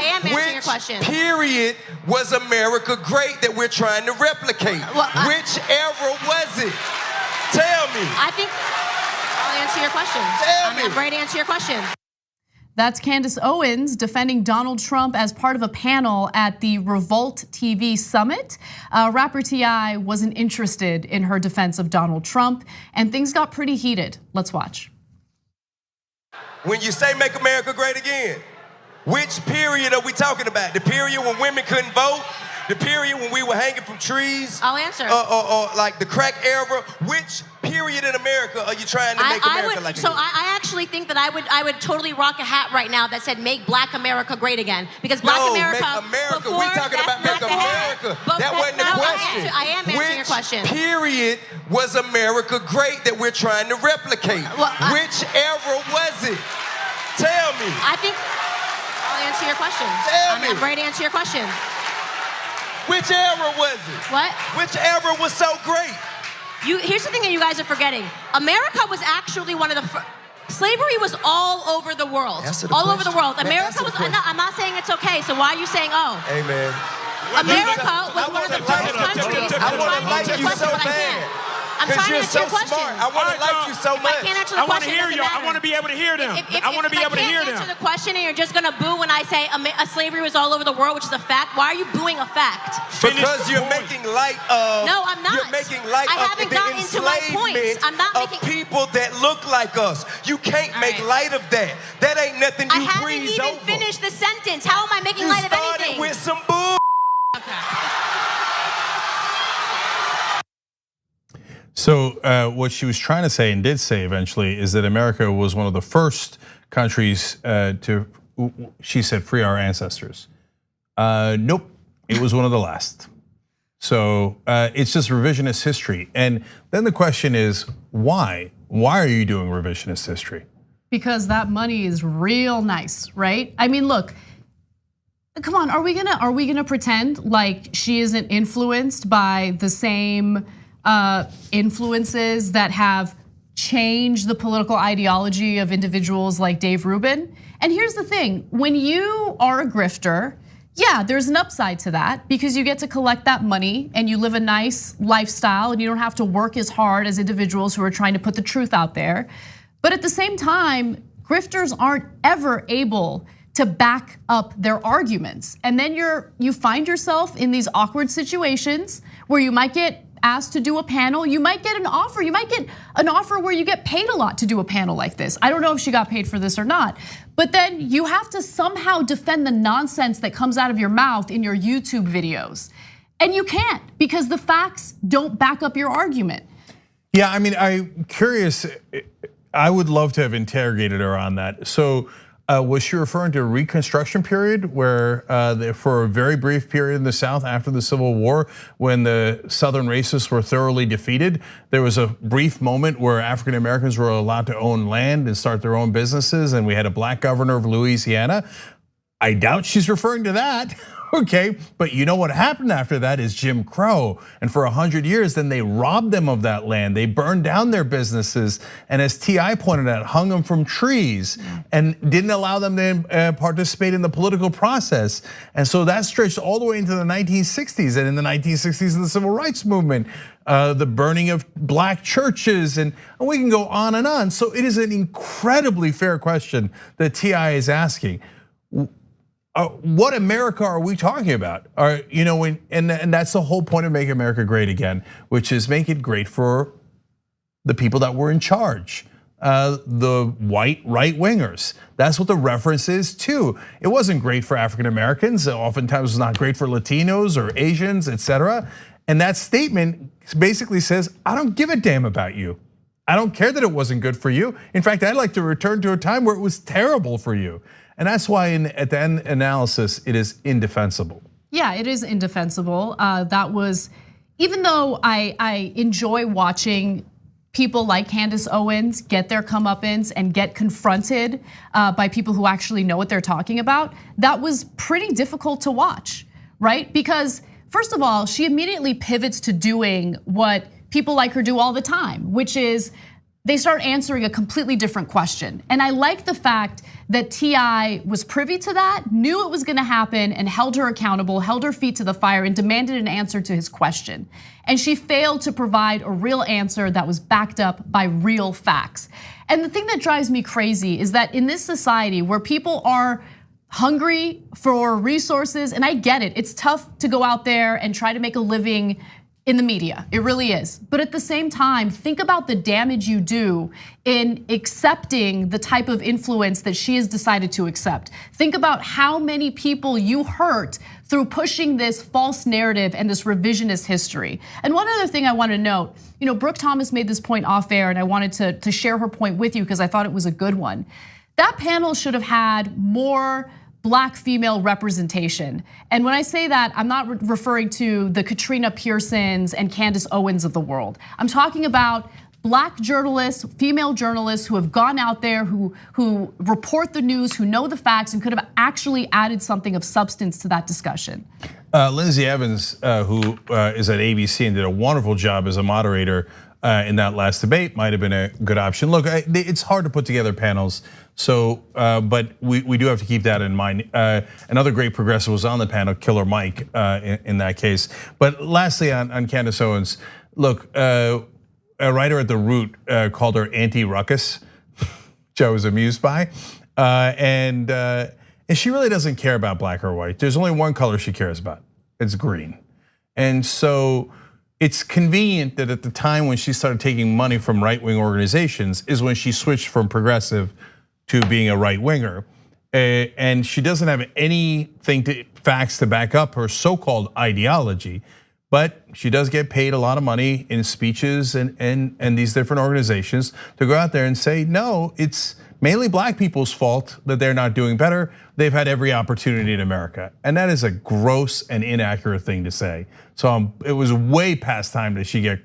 I am answering your question. Which period was America great that we're trying to replicate? Which era was it? Tell me. I think I'll answer your question. I'm ready to answer your question. That's Candace Owens defending Donald Trump as part of a panel at the Revolt TV Summit. Rapper T.I. wasn't interested in her defense of Donald Trump, and things got pretty heated. Let's watch. When you say make America great again, which period are we talking about? The period when women couldn't vote? The period when we were hanging from trees? I'll answer. Or like the crack era? Which period in America are you trying to make America like again? I actually think that I would totally rock a hat right now that said make Black America great again. Because Black America. Make America. We're talking about make America. That wasn't the question. I am answering your question. Which period was America great that we're trying to replicate? Which era was it? Tell me. I think I'll answer your question. I'm ready to answer your question. Which era was it? What? Which era was so great? Here's the thing that you guys are forgetting. America was actually one of the slavery was all over the world. All over the world. America was. I'm not saying it's okay. So why are you saying oh? Hey man. America was one of the first countries. I want to like you so bad. Because you're so smart. I want to like you so much. I can't answer the question. I want to hear you. I want to be able to hear them. I want to be able to hear them. If I can't answer the question and you're just going to boo when I say slavery was all over the world, which is a fact, why are you booing a fact? Because you're making light of. No, I'm not. You're making light I of haven't the gotten into my points. I'm not of making people that look like us. You can't make light of that. That ain't nothing you breeze over. I haven't even finished the sentence. How am I making light of anything? You started with some bull. So what she was trying to say and did say eventually is that America was one of the first countries to, she said, free our ancestors. Nope, it was one of the last. So it's just revisionist history. And then the question is, why? Why are you doing revisionist history? Because that money is real nice, right? I mean, look, come on, are we gonna pretend like she isn't influenced by the same influences that have changed the political ideology of individuals like Dave Rubin? And here's the thing, when you are a grifter, yeah, there's an upside to that because you get to collect that money and you live a nice lifestyle and you don't have to work as hard as individuals who are trying to put the truth out there. But at the same time, grifters aren't ever able to back up their arguments. And then you find yourself in these awkward situations where you might get asked to do a panel, you might get an offer. You might get an offer where you get paid a lot to do a panel like this. I don't know if she got paid for this or not, but then you have to somehow defend the nonsense that comes out of your mouth in your YouTube videos. And you can't because the facts don't back up your argument. Yeah, I mean, I'm curious, I would love to have interrogated her on that. So was she referring to a Reconstruction period where for a very brief period in the South after the Civil War, when the Southern racists were thoroughly defeated, there was a brief moment where African Americans were allowed to own land and start their own businesses, and we had a black governor of Louisiana? I doubt she's referring to that. Okay, but you know what happened after that is Jim Crow. And for 100 years, then they robbed them of that land. They burned down their businesses. And as T.I. pointed out, hung them from trees and didn't allow them to participate in the political process. And so that stretched all the way into the 1960s. And in the 1960s, the Civil Rights Movement, the burning of black churches, and we can go on and on. So it is an incredibly fair question that T.I. is asking. What America are we talking about? And that's the whole point of Make America Great Again, which is make it great for the people that were in charge, the white right wingers. That's what the reference is too. It wasn't great for African Americans. Oftentimes, it's not great for Latinos or Asians, etc. And that statement basically says, I don't give a damn about you. I don't care that it wasn't good for you. In fact, I'd like to return to a time where it was terrible for you. And that's why at the end analysis, it is indefensible. Yeah, it is indefensible. That was, even though I enjoy watching people like Candace Owens get their comeuppance and get confronted by people who actually know what they're talking about, that was pretty difficult to watch, right? Because first of all, she immediately pivots to doing what people like her do all the time, which is they start answering a completely different question. And I like the fact that T.I. was privy to that, knew it was gonna happen, and held her accountable, held her feet to the fire, and demanded an answer to his question. And she failed to provide a real answer that was backed up by real facts. And the thing that drives me crazy is that in this society where people are hungry for resources, and I get it, it's tough to go out there and try to make a living in the media, it really is. But at the same time, think about the damage you do in accepting the type of influence that she has decided to accept. Think about how many people you hurt through pushing this false narrative and this revisionist history. And one other thing I want to note, Brooke Thomas made this point off air, and I wanted to share her point with you because I thought it was a good one. That panel should have had more Black female representation. And when I say that, I'm not referring to the Katrina Pearsons and Candace Owens of the world. I'm talking about Black journalists, female journalists who have gone out there, who report the news, who know the facts, and could have actually added something of substance to that discussion. Lindsay Evans, who is at ABC and did a wonderful job as a moderator in that last debate, might have been a good option. Look, it's hard to put together panels. So, but we do have to keep that in mind. Another great progressive was on the panel, Killer Mike, in that case. But lastly, on Candace Owens, look, a writer at The Root called her anti-ruckus, which I was amused by, and she really doesn't care about black or white. There's only one color she cares about. It's green, and so it's convenient that at the time when she started taking money from right-wing organizations is when she switched from progressive to being a right winger, and she doesn't have anything facts to back up her so-called ideology, but she does get paid a lot of money in speeches and these different organizations to go out there and say, no, it's mainly black people's fault that they're not doing better. They've had every opportunity in America, and that is a gross and inaccurate thing to say. So it was way past time that she get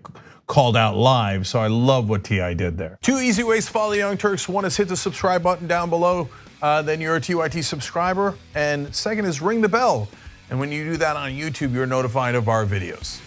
called out live, so I love what T.I. did there. 2 easy ways to follow the Young Turks. One is hit the subscribe button down below, then you're a TYT subscriber. And second is ring the bell. And when you do that on YouTube, you're notified of our videos.